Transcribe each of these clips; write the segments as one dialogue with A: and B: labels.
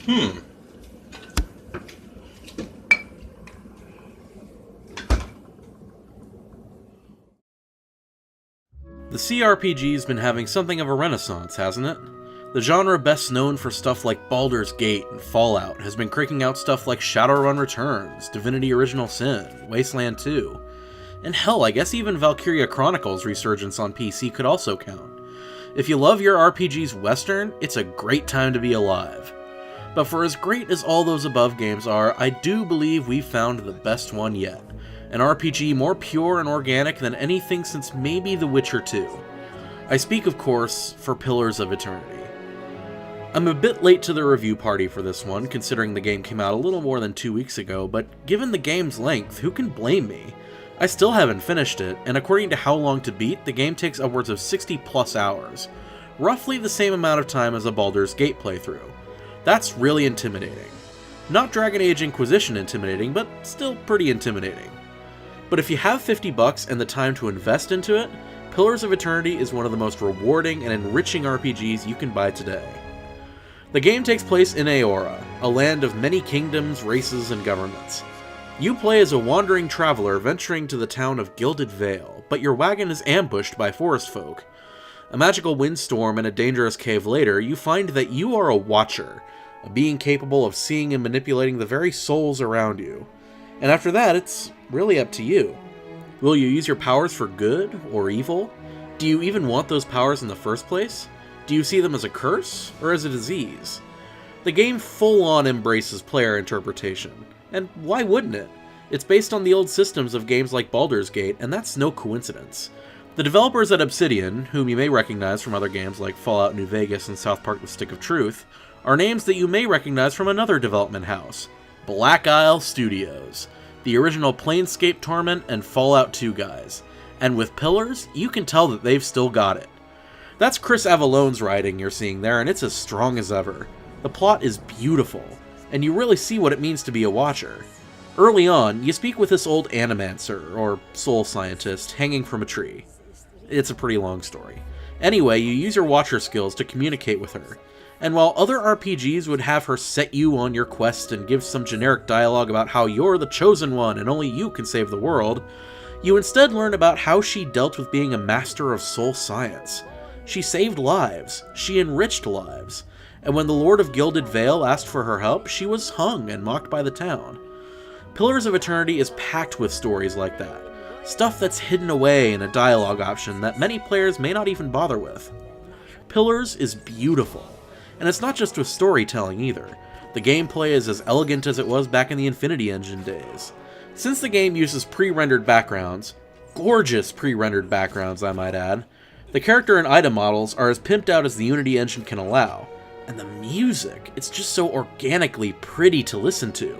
A: The CRPG's been having something of a renaissance, hasn't it? The genre best known for stuff like Baldur's Gate and Fallout has been cranking out stuff like Shadowrun Returns, Divinity Original Sin, Wasteland 2, and hell, I guess even Valkyria Chronicles' resurgence on PC could also count. If you love your RPGs Western, it's a great time to be alive. But for as great as all those above games are, I do believe we've found the best one yet. An RPG more pure and organic than anything since maybe The Witcher 2. I speak, of course, for Pillars of Eternity. I'm a bit late to the review party for this one, considering the game came out a little more than 2 weeks ago, but given the game's length, who can blame me? I still haven't finished it, and according to How Long to Beat, the game takes upwards of 60 plus hours, roughly the same amount of time as a Baldur's Gate playthrough. That's really intimidating. Not Dragon Age Inquisition intimidating, but still pretty intimidating. But if you have $50 and the time to invest into it, Pillars of Eternity is one of the most rewarding and enriching RPGs you can buy today. The game takes place in Eora, a land of many kingdoms, races, and governments. You play as a wandering traveler venturing to the town of Gilded Vale, but your wagon is ambushed by forest folk. A magical windstorm and a dangerous cave later, you find that you are a Watcher, a being capable of seeing and manipulating the very souls around you. And after that, it's really up to you. Will you use your powers for good or evil? Do you even want those powers in the first place? Do you see them as a curse or as a disease? The game full-on embraces player interpretation. And why wouldn't it? It's based on the old systems of games like Baldur's Gate, and that's no coincidence. The developers at Obsidian, whom you may recognize from other games like Fallout New Vegas and South Park The Stick of Truth, are names that you may recognize from another development house, Black Isle Studios, the original Planescape Torment and Fallout 2 guys. And with Pillars, you can tell that they've still got it. That's Chris Avallone's writing you're seeing there, and it's as strong as ever. The plot is beautiful, and you really see what it means to be a Watcher. Early on, you speak with this old animancer, or soul scientist, hanging from a tree. It's a pretty long story. Anyway, you use your Watcher skills to communicate with her. And while other RPGs would have her set you on your quest and give some generic dialogue about how you're the chosen one and only you can save the world, you instead learn about how she dealt with being a master of soul science. She saved lives, she enriched lives, and when the Lord of Gilded Vale asked for her help, she was hung and mocked by the town. Pillars of Eternity is packed with stories like that, stuff that's hidden away in a dialogue option that many players may not even bother with. Pillars is beautiful. And it's not just with storytelling either. The gameplay is as elegant as it was back in the Infinity Engine days. Since the game uses pre-rendered backgrounds, gorgeous pre-rendered backgrounds I might add, the character and item models are as pimped out as the Unity engine can allow. And the music, it's just so organically pretty to listen to.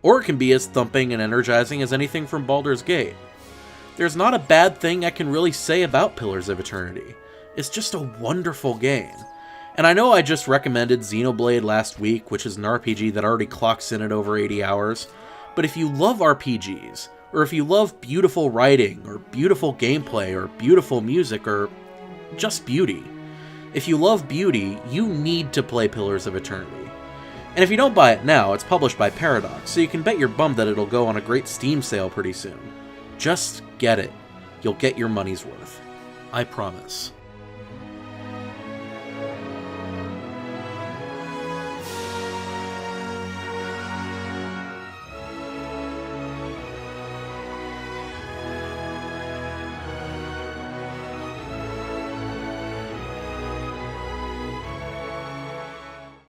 A: Or it can be as thumping and energizing as anything from Baldur's Gate. There's not a bad thing I can really say about Pillars of Eternity. It's just a wonderful game. And I know I just recommended Xenoblade last week, which is an RPG that already clocks in at over 80 hours, but if you love RPGs, or if you love beautiful writing, or beautiful gameplay, or beautiful music, or just beauty, if you love beauty, you need to play Pillars of Eternity. And if you don't buy it now, it's published by Paradox, so you can bet your bum that it'll go on a great Steam sale pretty soon. Just get it. You'll get your money's worth. I promise.